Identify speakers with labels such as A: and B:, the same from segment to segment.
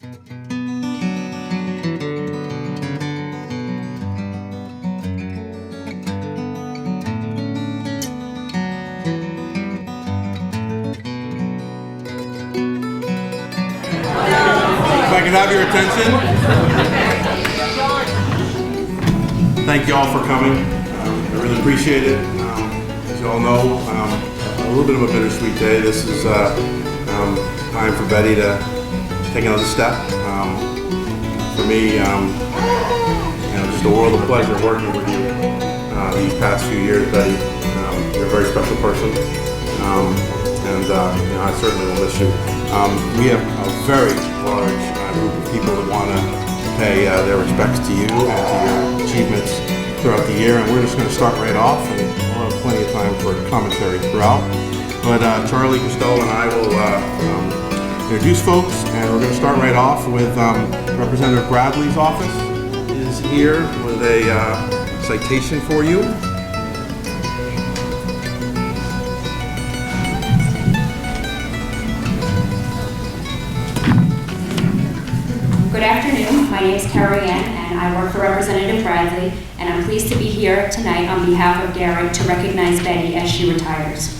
A: If I can have your attention. Thank you all for coming. I really appreciate it. As you all know, a little bit of a bittersweet day. This is time for Betty to take another step. For me, just a world of pleasure working with you these past few years, Betty. You're a very special person, and I certainly will miss you. We have a very large group of people that want to pay their respects to you and to your achievements throughout the year, and we're just going to start right off, and we'll have plenty of time for commentary throughout. But Charlie Costello and I will introduce folks, and we're going to start right off with Representative Bradley's office is here with a citation for you.
B: Good afternoon. My name is Carrie Ann, and I work for Representative Bradley, and I'm pleased to be here tonight on behalf of Garrett to recognize Betty as she retires.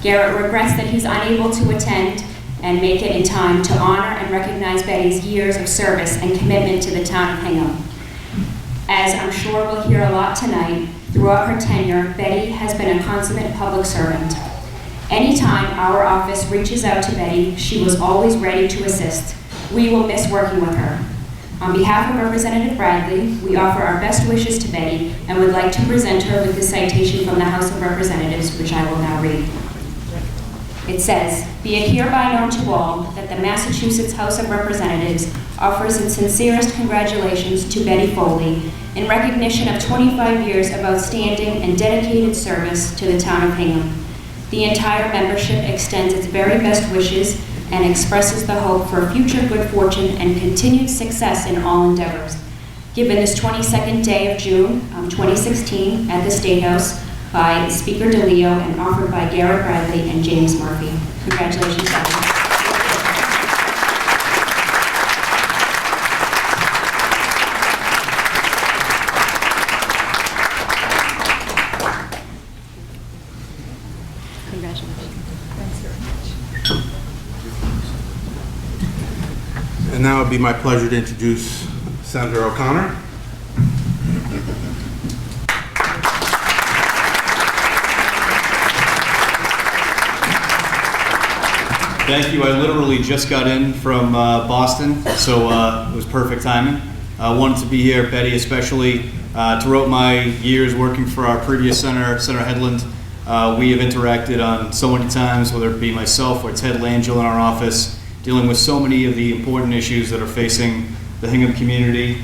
B: Garrett regrets that he's unable to attend and make it in time to honor and recognize Betty's years of service and commitment to the town of Hingham. As I'm sure we'll hear a lot tonight, throughout her tenure, Betty has been a consummate public servant. Anytime our office reaches out to Betty, she was always ready to assist. We will miss working with her. On behalf of Representative Bradley, we offer our best wishes to Betty and would like to present her with this citation from the House of Representatives, which I will now read. It says, "Be it hereby known to all that the Massachusetts House of Representatives offers its sincerest congratulations to Betty Foley in recognition of 25 years of outstanding and dedicated service to the town of Hingham. The entire membership extends its very best wishes and expresses the hope for future good fortune and continued success in all endeavors. Given this 22nd day of June 2016 at the State House by Speaker DeLeo and offered by Garrett Bradley and James Murphy." Congratulations, Betty.
A: And now it would be my pleasure to introduce Senator O'Connor.
C: Thank you. I literally just got in from Boston, so it was perfect timing. I wanted to be here, Betty, especially throughout my years working for our previous senator, Senator Hedlund. We have interacted on so many times, whether it be myself or Ted Langell in our office, dealing with so many of the important issues that are facing the Hingham community.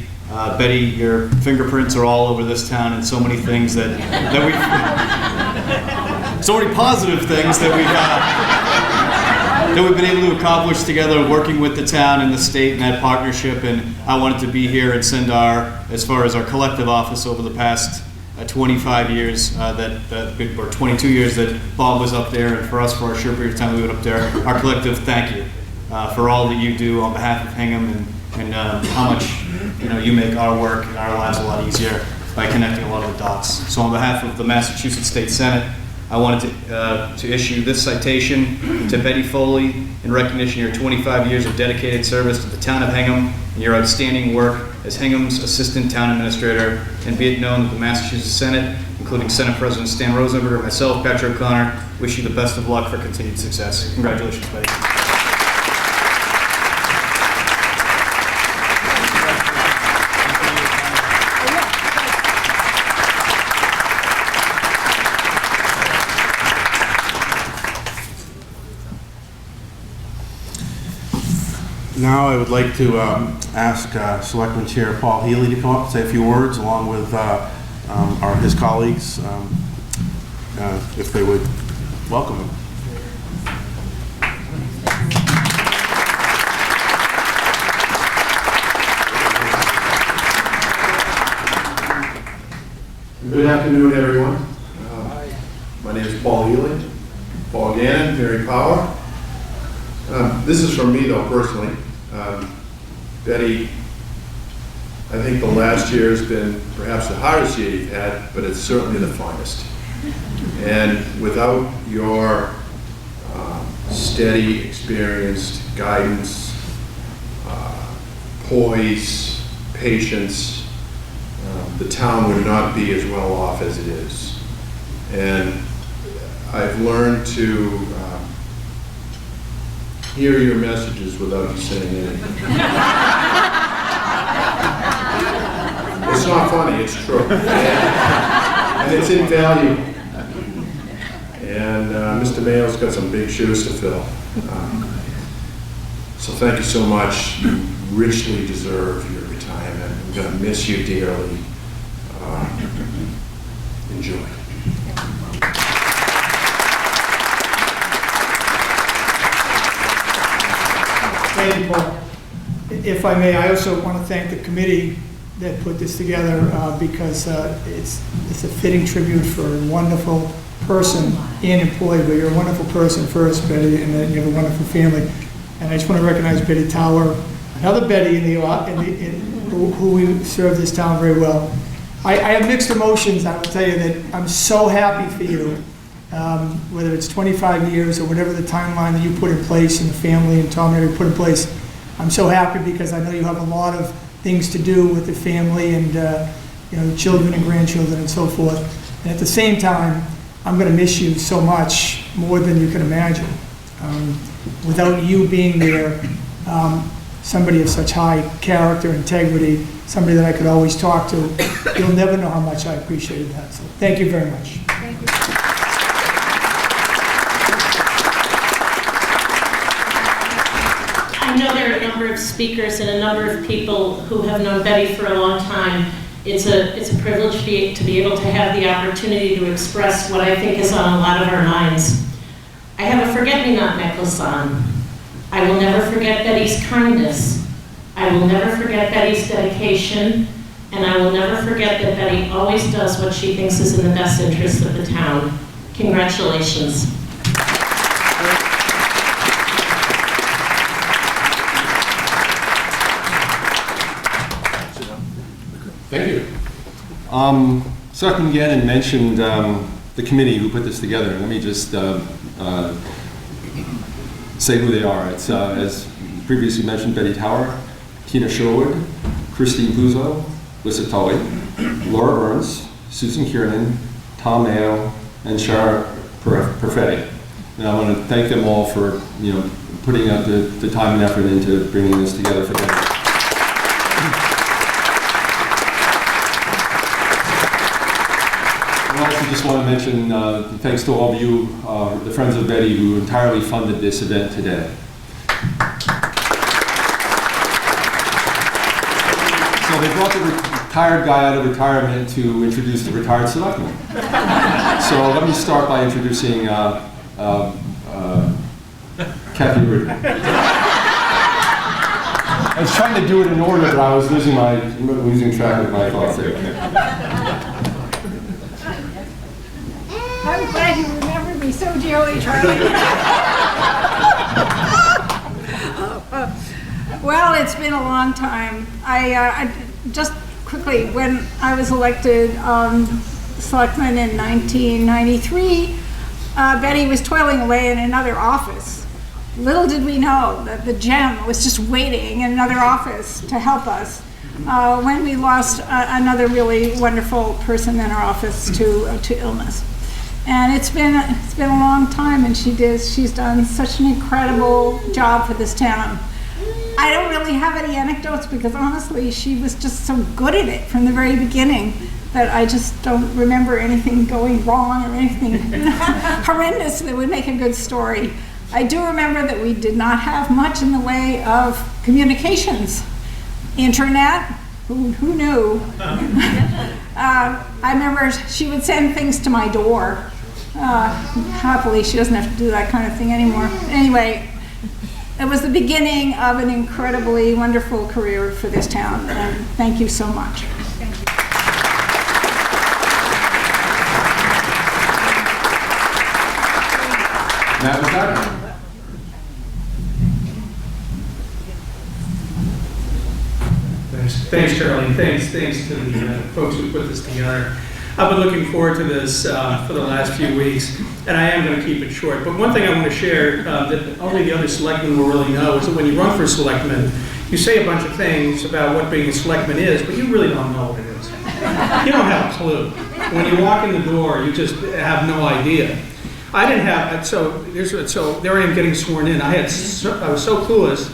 C: Betty, your fingerprints are all over this town, and so many things that we, so many positive things that we've been able to accomplish together, working with the town and the state and that partnership. And I wanted to be here and send as far as our collective office over the past 25 years, or 22 years that Bob was up there, and for us, for our short period of time we went up there, our collective thank you for all that you do on behalf of Hingham, and how much you make our work and our lives a lot easier by connecting a lot of the dots. So on behalf of the Massachusetts State Senate, I wanted to issue this citation to Betty Foley in recognition of your 25 years of dedicated service to the town of Hingham and your outstanding work as Hingham's Assistant Town Administrator. And be it known that the Massachusetts Senate, including Senate President Stan Rosenberger and myself, Patrick O'Connor, wish you the best of luck for continued success. Congratulations, Betty.
A: Now I would like to ask Selectman Chair Paul Healy to come up and say a few words, along with his colleagues, if they would welcome him.
D: Good afternoon, everyone. My name is Paul Healy, Paul Gannon, Mary Power. This is from me, though, personally. Betty, I think the last year has been perhaps the hardest year you've had, but it's certainly the finest. And without your steady, experienced guidance, poise, patience, the town would not be as well off as it is. And I've learned to hear your messages without you saying anything. It's not funny, it's true. And it's invaluable. And Mr. Mayo's got some big shoes to fill. So thank you so much. You richly deserve your retirement. I'm going to miss you dearly. Enjoy.
E: Thank you, Paul. If I may, I also want to thank the committee that put this together because it's a fitting tribute for a wonderful person and employee, but you're a wonderful person first, Betty, and then you have a wonderful family. And I just want to recognize Betty Tower, another Betty who we serve this town very well. I have mixed emotions. I will tell you that I'm so happy for you, whether it's 25 years or whatever the timeline that you put in place and the family and Tom and Mary put in place. I'm so happy because I know you have a lot of things to do with the family and children and grandchildren and so forth. And at the same time, I'm going to miss you so much, more than you can imagine. Without you being there, somebody of such high character, integrity, somebody that I could always talk to, you'll never know how much I appreciated that. So thank you very much.
F: Thank you.
G: I know there are a number of speakers and a number of people who have known Betty for a long time. It's a privilege to be able to have the opportunity to express what I think is on a lot of our minds. I have a forget-me-not necklace on. I will never forget Betty's kindness. I will never forget Betty's dedication, and I will never forget that Betty always does what she thinks is in the best interest of the town. Congratulations.
H: Thank you. Selectman Gannon mentioned the committee who put this together. Let me just say who they are. It's, as previously mentioned, Betty Tower, Tina Sherwood, Christine Puzo, Lissa Tully, Laura Burns, Susan Kiernan, Tom Mayo, and Shara Perfetti. And I want to thank them all for putting out the time and effort into bringing this together for them. I also just want to mention thanks to all of you, the Friends of Betty, who entirely funded this event today. So they brought the retired guy out of retirement to introduce the retired selectman. So let me start by introducing Kathy Rudy. I was trying to do it in order, but I was losing track of my thoughts there.
F: I'm glad you remembered me so dearly, Charlie. Well, it's been a long time. I just quickly, when I was elected selectman in 1993, Betty was toiling away in another office. Little did we know that the gem was just waiting in another office to help us when we lost another really wonderful person in our office to illness. And it's been a long time, and she's done such an incredible job for this town. I don't really have any anecdotes because honestly, she was just so good at it from the very beginning that I just don't remember anything going wrong or anything horrendous that would make a good story. I do remember that we did not have much in the way of communications. Internet, who knew? I remember she would send things to my door. Happily, she doesn't have to do that kind of thing anymore. Anyway, it was the beginning of an incredibly wonderful career for this town, and thank you so much. Thank you.
H: Matt McCartney.
I: Thanks, Charlie. Thanks to the folks who put this together. I've been looking forward to this for the last few weeks, and I am going to keep it short. But one thing I want to share that only the other selectmen will really know is that when you run for selectman, you say a bunch of things about what being a selectman is, but you really don't know what it is. You don't have a clue. When you walk in the door, you just have no idea. I didn't have, so there I am getting sworn in. I was so clueless.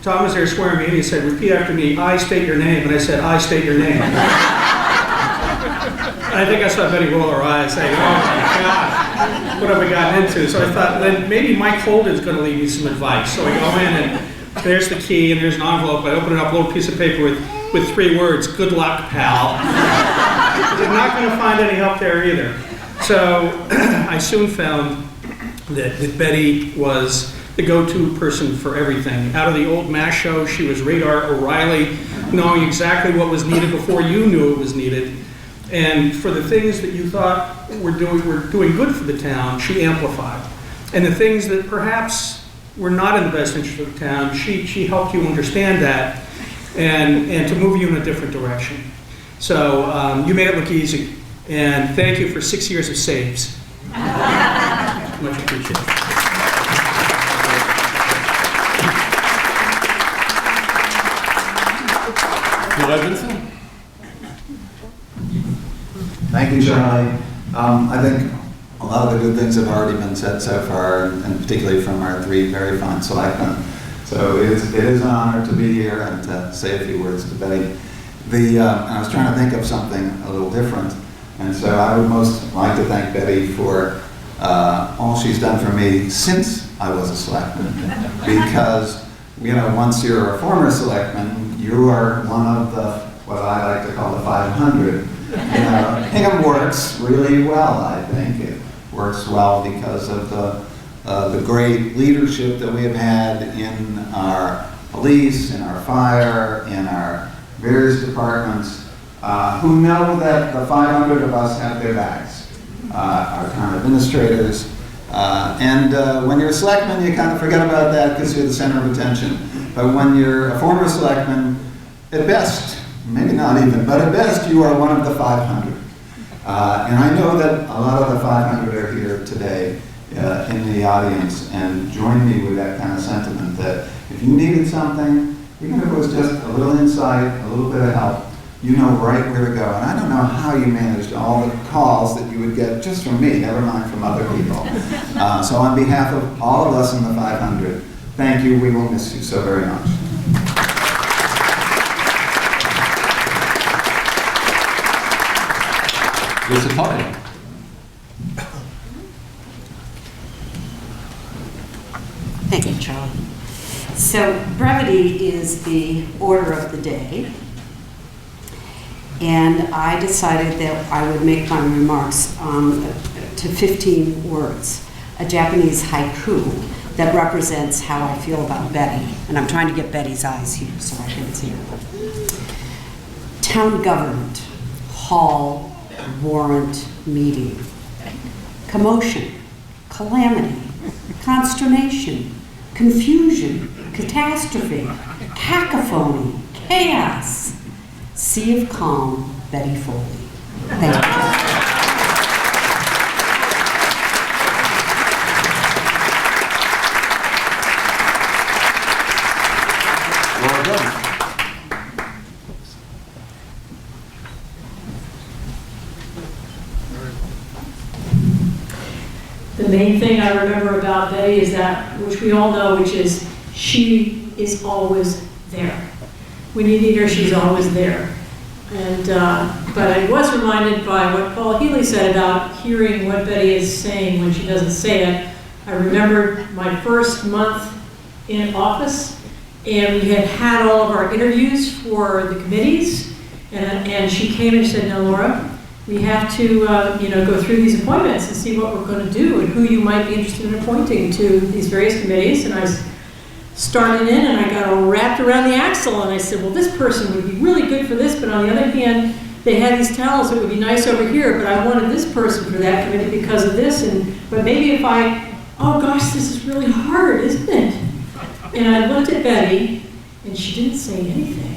I: Tom was there swearing me in. He said, repeat after me, I state your name. And I said, I state your name. And I think I saw Betty roll her eyes saying, oh my God, what have we gotten into? So I thought, then maybe Mike Holden's going to leave me some advice. So I go in and there's the key and there's an envelope. I open it up, a little piece of paper with 3 words, good luck, pal. I'm not going to find any help there either. So I soon found that Betty was the go-to person for everything. Out of the old MASH show, she was Radar O'Reilly, knowing exactly what was needed before you knew it was needed. And for the things that you thought were doing good for the town, she amplified. And the things that perhaps were not in the best interest of the town, she helped you understand that and to move you in a different direction. So you made it look easy. And thank you for 6 years of saves. Much appreciated.
C: Bill Edmondson?
J: Thank you, Charlie. I think a lot of the good things have already been said so far, and particularly from our 3 very fine selectmen. So it is an honor to be here and to say a few words to Betty. I was trying to think of something a little different, and so I would most like to thank Betty for all she's done for me since I was a selectman. Because, you know, once you're a former selectman, you are one of the, what I like to call the 500. You know, Hingham works really well, I think. It works well because of the great leadership that we have had in our police, in our fire, in our various departments, who know that the 500 of us have their backs. Our town administrators. When you're a selectman, you kind of forget about that because you're the center of attention. But when you're a former selectman, at best, maybe not even, but at best you are one of the 500. And I know that a lot of the 500 are here today in the audience and join me with that kind of sentiment that if you needed something, even if it was just a little insight, a little bit of help, you know right where to go. And I don't know how you managed all the calls that you would get just from me, never mind from other people. So on behalf of all of us in the 500, thank you. We will miss you so very much.
H: Lisa Tully.
K: Thank you, Charlie. So brevity is the order of the day, and I decided that I would make my remarks to 15 words, a Japanese haiku that represents how I feel about Betty. And I'm trying to get Betty's eyes here so I can see her. Town government, hall, warrant, meeting. Commotion, calamity, consternation, confusion, catastrophe, cacophony, chaos. Sea of calm, Betty Foley. Thank you.
G: The main thing I remember about Betty is that, which we all know, which is she is always there. When you need her, she's always there. And but I was reminded by what Paul Healy said about hearing what Betty is saying when she doesn't say it. I remembered my first month in office, and we had all of our interviews for the committees, and she came and said, "Now, Laura, we have to go through these appointments and see what we're going to do and who you might be interested in appointing to these various committees." And I was started in and I got all wrapped around the axle and I said, well, this person would be really good for this, but on the other hand, they had these talents that would be nice over here, but I wanted this person for that committee because of this, but maybe if oh gosh, this is really hard, isn't it? And I looked at Betty and she didn't say anything.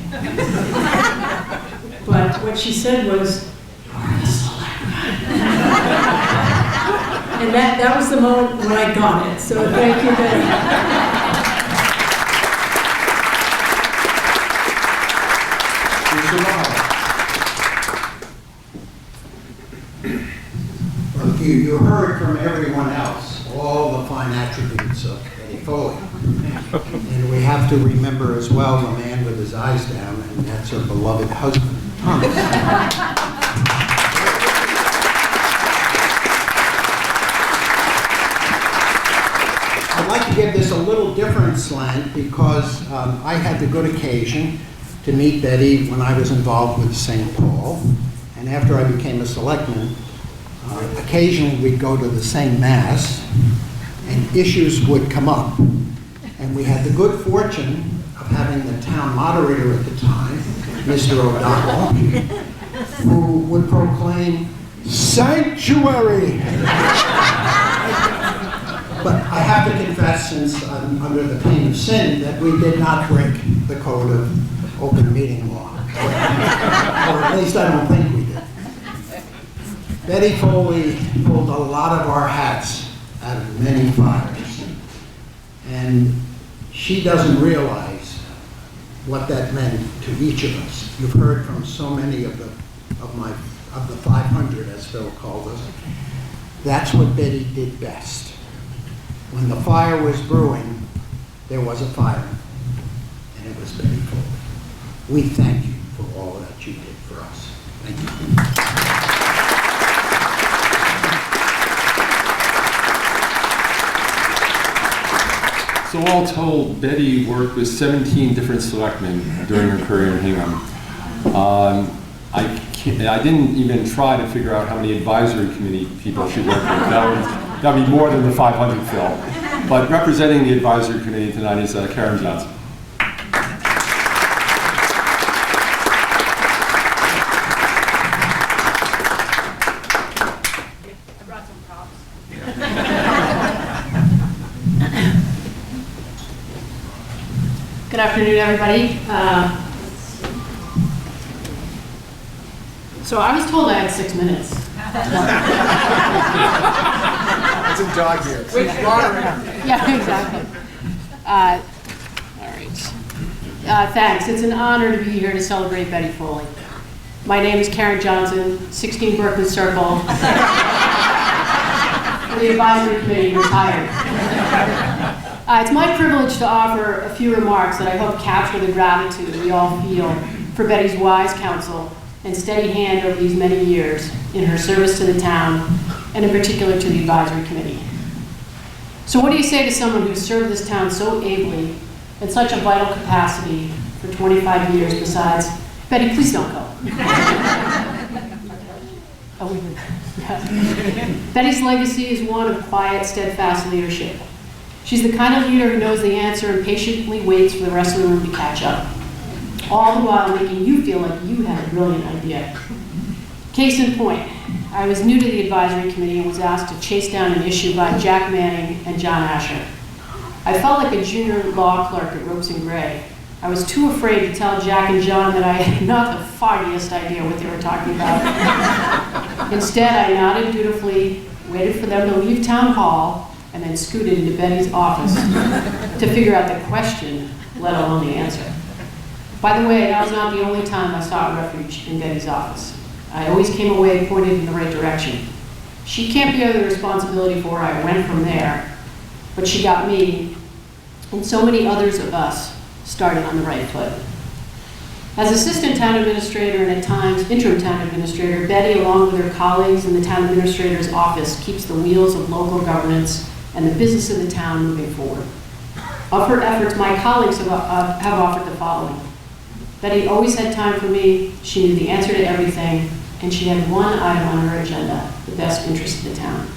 G: But what she said was, "You're the selectman." And that was the moment when I got it. So thank you, Betty.
L: Well, you heard from everyone else all the fine attributes of Betty Foley. And we have to remember as well the man with his eyes down, and that's her beloved husband, Thomas. I'd like to give this a little different slant because I had the good occasion to meet Betty when I was involved with St. Paul. And after I became a selectman, occasionally we'd go to the same mass and issues would come up. And we had the good fortune of having the town moderator at the time, Mr. O'Donnell, who would proclaim, "Sanctuary!" But I have to confess, since I'm under the pain of sin, that we did not break the code of open meeting law. Or at least I don't think we did. Betty Foley pulled a lot of our hats out of many fires. And she doesn't realize what that meant to each of us. You've heard from so many of the 500, as Phil called us. That's what Betty did best. When the fire was brewing, there was a fire, and it was Betty Foley. We thank you for all that you did for us. Thank you.
H: So all told, Betty worked with 17 different selectmen during her career in Hingham. I didn't even try to figure out how many advisory committee people she worked with. That would be more than the 500, Phil. But representing the advisory committee tonight is Karen Johnson.
G: Good afternoon, everybody. So I was told I had 6 minutes.
I: It's a dog here.
G: Yeah, exactly. All right. Thanks. It's an honor to be here to celebrate Betty Foley. My name is Karen Johnson, 16 Berkeley Circle. The advisory committee retired. It's my privilege to offer a few remarks that I hope capture the gratitude we all feel for Betty's wise counsel and steady hand over these many years in her service to the town, and in particular to the advisory committee. So what do you say to someone who's served this town so ably in such a vital capacity for 25 years besides, Betty, please don't go. Betty's legacy is one of quiet, steadfast leadership. She's the kind of leader who knows the answer and patiently waits for the rest of the room to catch up, all the while making you feel like you had a brilliant idea. Case in point, I was new to the advisory committee and was asked to chase down an issue by Jack Manning and John Asher. I felt like a junior law clerk at Ropes and Gray. I was too afraid to tell Jack and John that I had not the foggiest idea what they were talking about. Instead, I nodded dutifully, waited for them to leave town hall, and then scooted into Betty's office to figure out the question, let alone the answer. By the way, that was not the only time I sought refuge in Betty's office. I always came away pointed in the right direction. She can't bear the responsibility for where I went from there, but she got me, and so many others of us, started on the right foot. As assistant town administrator and at times interim town administrator, Betty, along with her colleagues in the town administrator's office, keeps the wheels of local governance and the business of the town moving forward. Of her efforts, my colleagues have offered the following. Betty always had time for me, she knew the answer to everything, and she had one item on her agenda, the best interest of the town.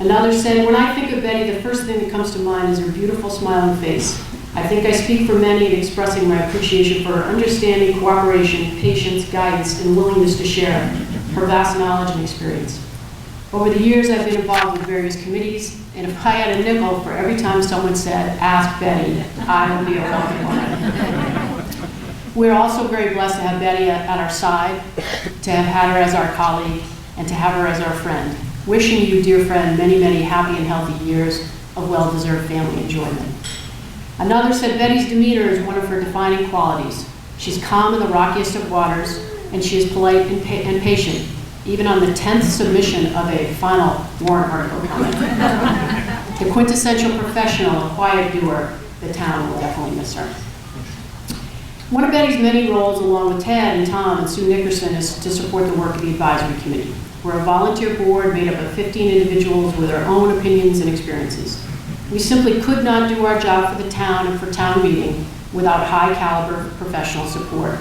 G: Another said, when I think of Betty, the first thing that comes to mind is her beautiful smiling face. I think I speak for many in expressing my appreciation for her understanding, cooperation, patience, guidance, and willingness to share her vast knowledge and experience.
M: Over the years, I've been involved with various committees, and if I had a nickel for every time someone said, "Ask Betty," I would be a wealthy woman. We're also very blessed to have Betty at our side, to have had her as our colleague, and to have her as our friend. Wishing you, dear friend, many, many happy and healthy years of well-deserved family enjoyment. Another said Betty's demeanor is one of her defining qualities. She's calm in the rockiest of waters, and she is polite and patient, even on the 10th submission of a final warrant article comment. The quintessential professional, a quiet doer, the town will definitely miss her. One of Betty's many roles, along with Ted and Tom and Sue Nickerson, is to support the work of the advisory committee. We're a volunteer board made up of 15 individuals with their own opinions and experiences. We simply could not do our job for the town and for town meeting without high caliber professional support.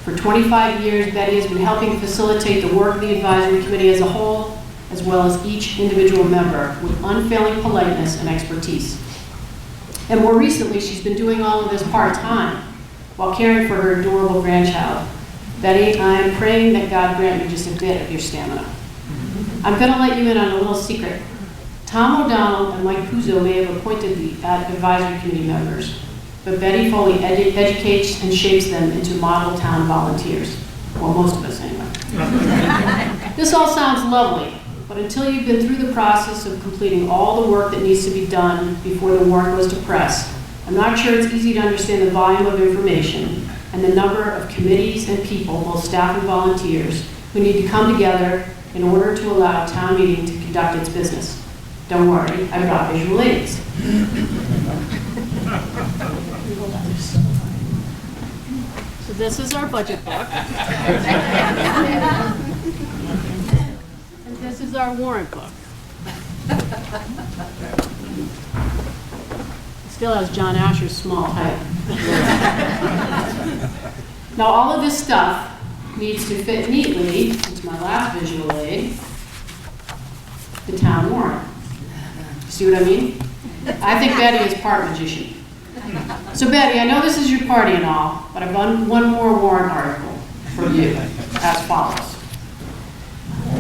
M: For 25 years, Betty has been helping facilitate the work of the advisory committee as a whole, as well as each individual member, with unfailing politeness and expertise. And more recently, she's been doing all of this part-time while caring for her adorable grandchild. Betty, I am praying that God grant you just a bit of your stamina. I'm going to let you in on a little secret. Tom O'Donnell and Mike Puzo may have appointed the advisory committee members, but Betty Foley educates and shapes them into model town volunteers. Well, most of us anyway. This all sounds lovely, but until you've been through the process of completing all the work that needs to be done before the warrant goes to press, I'm not sure it's easy to understand the volume of information and the number of committees and people, both staff and volunteers, who need to come together in order to allow a town meeting to conduct its business. Don't worry, I brought visual aids. So this is our budget book. And this is our warrant book. Still has John Asher's small type. Now all of this stuff needs to fit neatly into my last visual aid, the town warrant. See what I mean? I think Betty is part magician. So Betty, I know this is your party and all, but I've done one more warrant article for you as follows.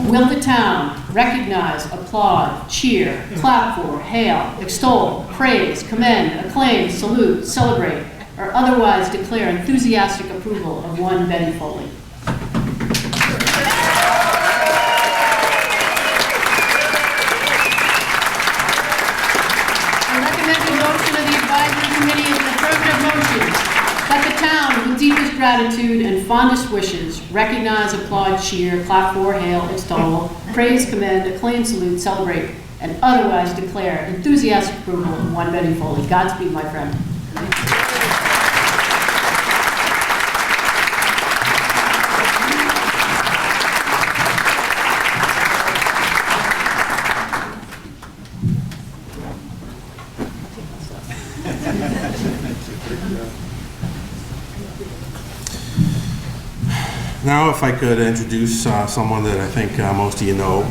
M: Will the town recognize, applaud, cheer, clap for, hail, extol, praise, commend, acclaim, salute, celebrate, or otherwise declare enthusiastic approval of one Betty Foley? That the town, with deepest gratitude and fondest wishes, recognize, applaud, cheer, clap for, hail, extol, praise, commend, acclaim, salute, celebrate, and otherwise declare enthusiastic approval of one Betty Foley. Godspeed, my friend.
A: Now, if I could introduce someone that I think most of you know,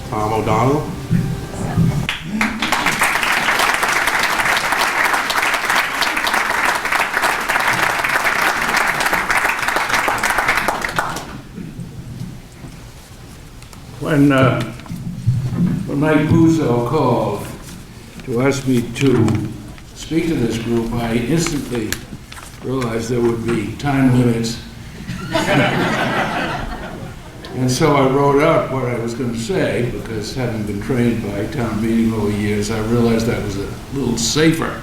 A: Tom O'Donnell.
N: When Mike Puzo called to ask me to speak to this group, I instantly realized there would be time limits. And so I wrote out what I was going to say, because having been trained by town meeting over years, I realized that was a little safer.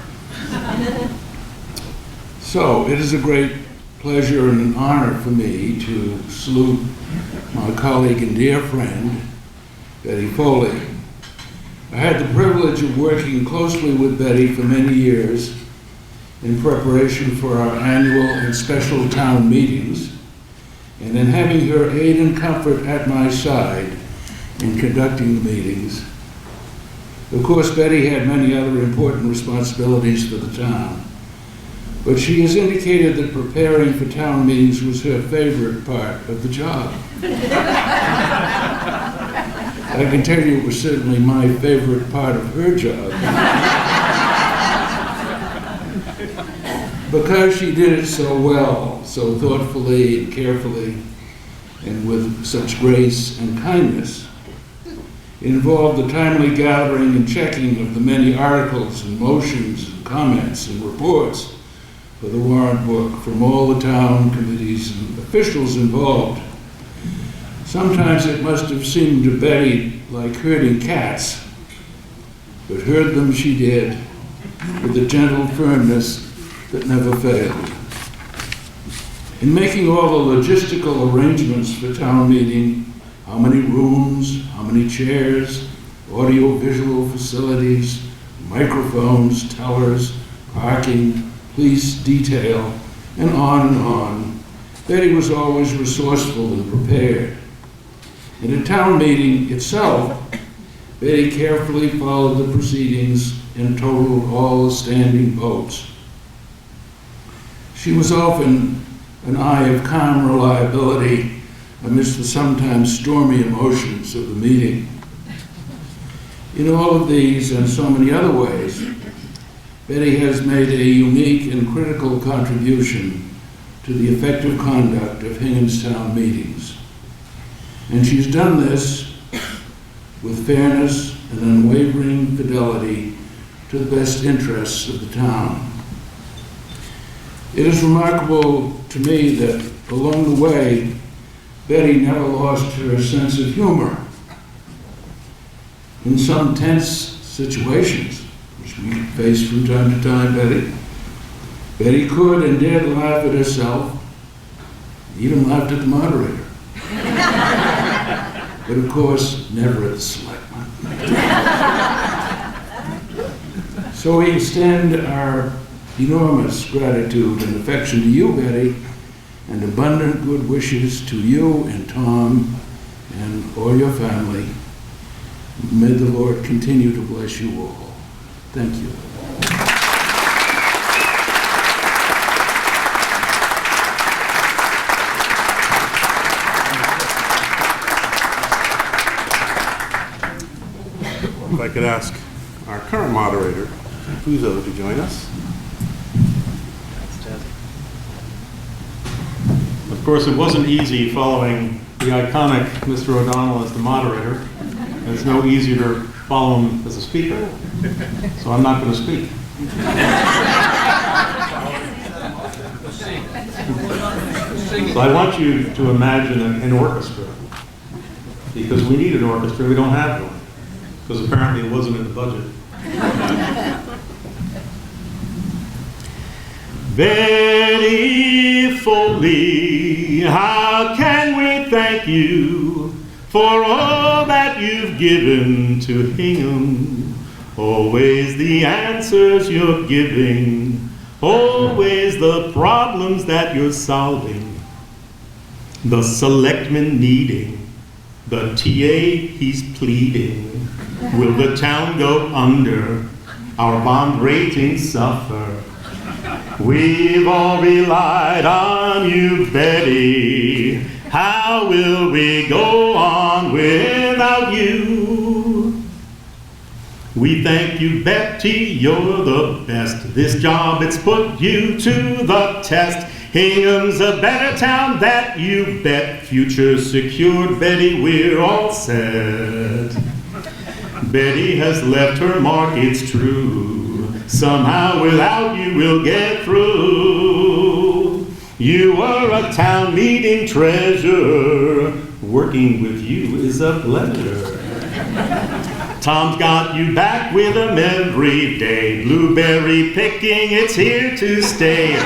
N: So it is a great pleasure and an honor for me to salute my colleague and dear friend, Betty Foley. I had the privilege of working closely with Betty for many years in preparation for our annual and special town meetings, and in having her aid and comfort at my side in conducting the meetings. Of course, Betty had many other important responsibilities for the town, but she has indicated that preparing for town meetings was her favorite part of the job. I can tell you it was certainly my favorite part of her job. Because she did it so well, so thoughtfully and carefully, and with such grace and kindness. It involved the timely gathering and checking of the many articles and motions and comments and reports for the warrant book from all the town committees and officials involved. Sometimes it must have seemed to Betty like herding cats, but herd them she did with a gentle firmness that never failed. In making all the logistical arrangements for town meeting, how many rooms, how many chairs, audio-visual facilities, microphones, tellers, parking, police detail, and on, Betty was always resourceful and prepared. In a town meeting itself, Betty carefully followed the proceedings and totaled all the standing votes. She was often an eye of calm reliability amidst the sometimes stormy emotions of the meeting. In all of these and so many other ways, Betty has made a unique and critical contribution to the effective conduct of Hingham's town meetings. And she's done this with fairness and unwavering fidelity to the best interests of the town. It is remarkable to me that along the way, Betty never lost her sense of humor. In some tense situations, which we face from time to time, Betty could and did laugh at herself, even laughed at the moderator. But of course, never at the selectmen. So we extend our enormous gratitude and affection to you, Betty, and abundant good wishes to you and Tom and all your family. May the Lord continue to bless you all. Thank you.
A: If I could ask our current moderator, Puzo, to join us.
O: Of course, it wasn't easy following the iconic Mr. O'Donnell as the moderator. And it's no easier to follow him as a speaker. So I'm not going to speak. So I want you to imagine an orchestra. Because we need an orchestra, we don't have one. Because apparently it wasn't in the budget. Betty Foley, how can we thank you for all that you've given to Hingham? Always the answers you're giving, always the problems that you're solving. The selectmen needing, the TA he's pleading. Will the town go under? Our bond ratings suffer. We've all relied on you, Betty. How will we go on without you? We thank you, Betty, you're the best. This job, it's put you to the test. Hingham's a better town, that you bet. Future secured, Betty, we're all set. Betty has left her mark, it's true. Somehow without you we'll get through. You are a town meeting treasure. Working with you is a pleasure. Tom's got you back with him every day. Blueberry picking, it's here to stay.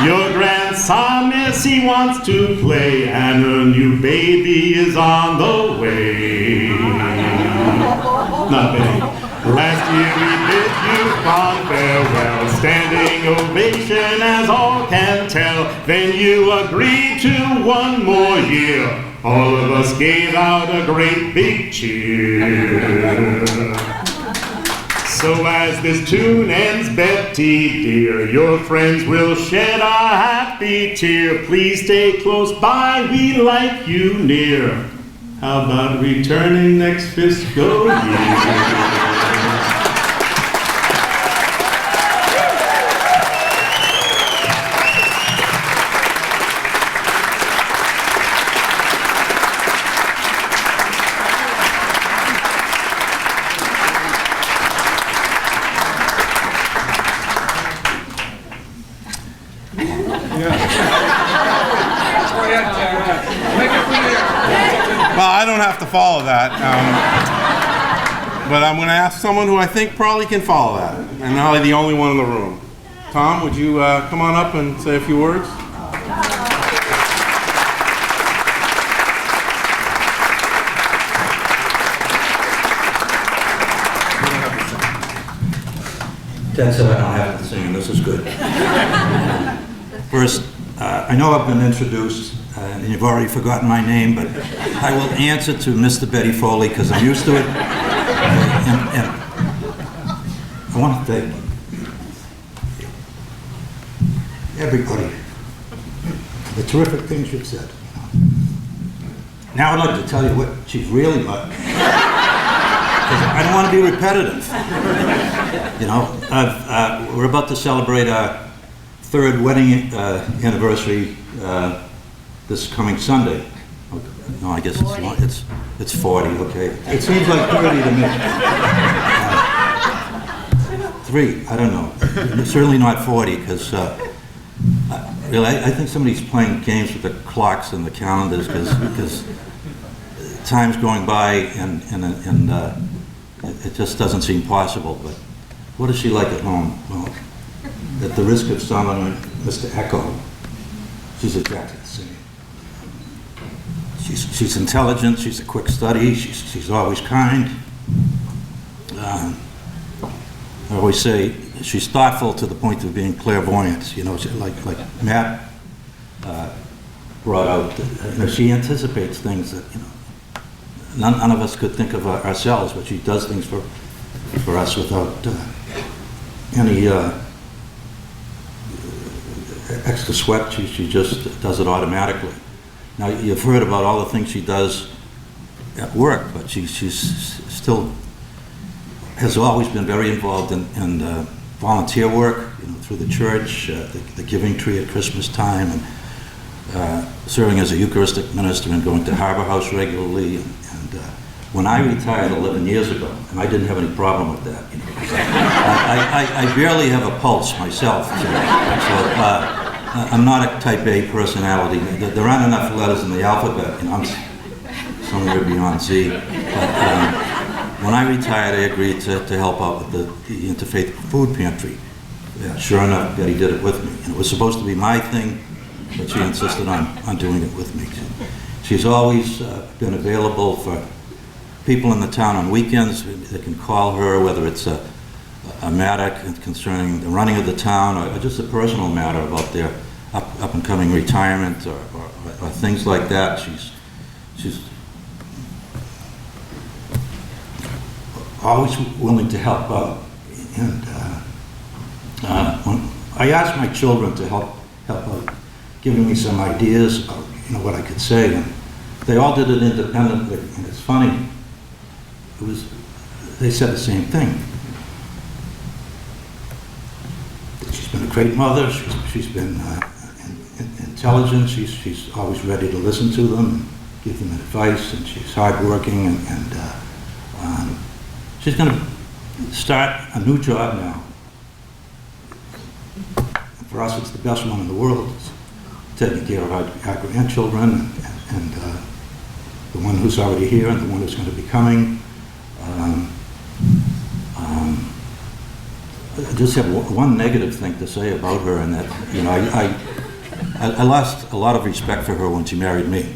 O: Your grandson, miss, he wants to play, and a new baby is on the way. Not Betty. Last year we bid you fond farewell, standing ovation as all can tell. Then you agreed to one more year. All of us gave out a great big cheer. So as this tune ends, Betty dear, your friends will shed a happy tear. Please stay close by, we like you near. How about returning next fiscal year?
A: Well, I don't have to follow that. But I'm going to ask someone who I think probably can follow that, and probably the only one in the room. Tom, would you come on up and say a few words?
P: Ted said I don't have to sing, and this is good. First, I know I've been introduced, and you've already forgotten my name, but I will answer to Mr. Betty Foley because I'm used to it. And I want to thank everybody for the terrific things you've said. Now I'd like to tell you what she's really about. I don't want to be repetitive. You know, we're about to celebrate our third wedding anniversary this coming Sunday. No, I guess it's 40. Okay, it seems like 30 to me. 3, I don't know. Certainly not 40, because really, I think somebody's playing games with the clocks and the calendars, because time's going by and it just doesn't seem possible. But what is she like at home? Well, at the risk of sounding like Mr. Echo, she's exactly the same. She's intelligent, she's a quick study, she's always kind. I always say she's thoughtful to the point of being clairvoyant. You know, like Matt brought out, she anticipates things that, you know, none of us could think of ourselves, but she does things for us without any extra sweat. She just does it automatically. Now, you've heard about all the things she does at work, but she's still has always been very involved in volunteer work, you know, through the church, the Giving Tree at Christmas time, and serving as a Eucharistic minister and going to Harbor House regularly. And when I retired 11 years ago, and I didn't have any problem with that, you know, I barely have a pulse myself, so I'm not a type A personality. There aren't enough letters in the alphabet, you know, I'm somewhere beyond Z. But, when I retired, I agreed to help out with the Interfaith Food Pantry. Yeah, sure enough, Betty did it with me. And it was supposed to be my thing, but she insisted on doing it with me. She's always been available for people in the town on weekends. They can call her, whether it's a matter concerning the running of the town or just a personal matter about their up and coming retirement or things like that. She's always willing to help out. And when I asked my children to help out, giving me some ideas about, you know, what I could say, and they all did it independently. And it's funny, they said the same thing. She's been a great mother. She's been intelligent. She's always ready to listen to them, and give them advice, and she's hardworking, and she's going to start a new job now. For us, it's the best one in the world. It's taking care of our grandchildren and the one who's already here and the one who's going to be coming. I just have one negative thing to say about her, and that, you know, I lost a lot of respect for her when she married me.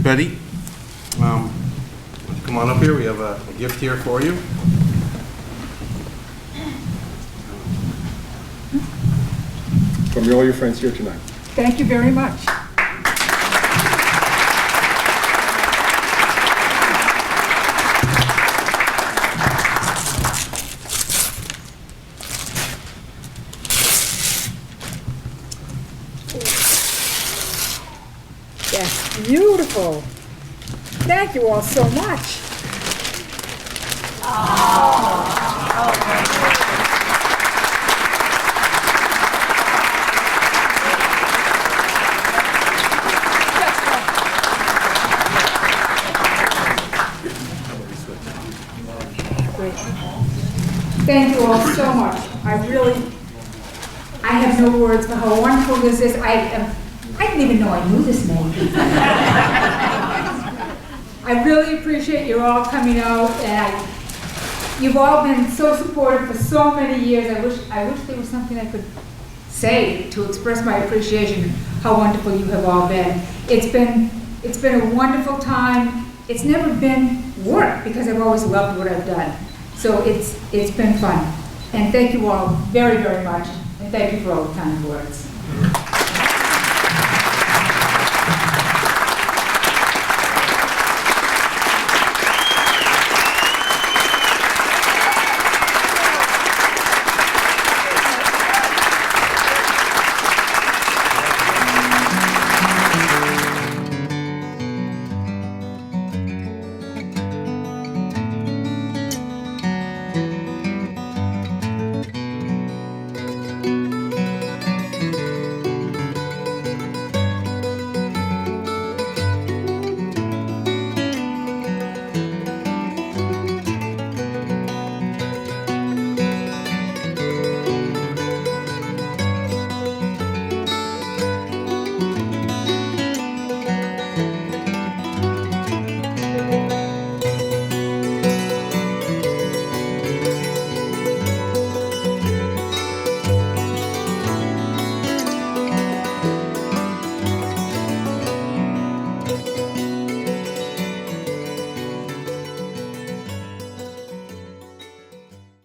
A: Betty, come on up here. We have a gift here for you.
H: From all your friends here tonight.
F: Thank you very much. That's beautiful. Thank you all so much.
Q: Thank you all so much. I have no words for how wonderful this is. I didn't even know I knew this many people. I really appreciate you all coming out, and you've all been so supportive for so many years. I wish there was something I could say to express my appreciation, how wonderful you have all been. It's been a wonderful time. It's never been work, because I've always loved what I've done. So it's been fun. And thank you all very, very much. And thank you for all the kind words.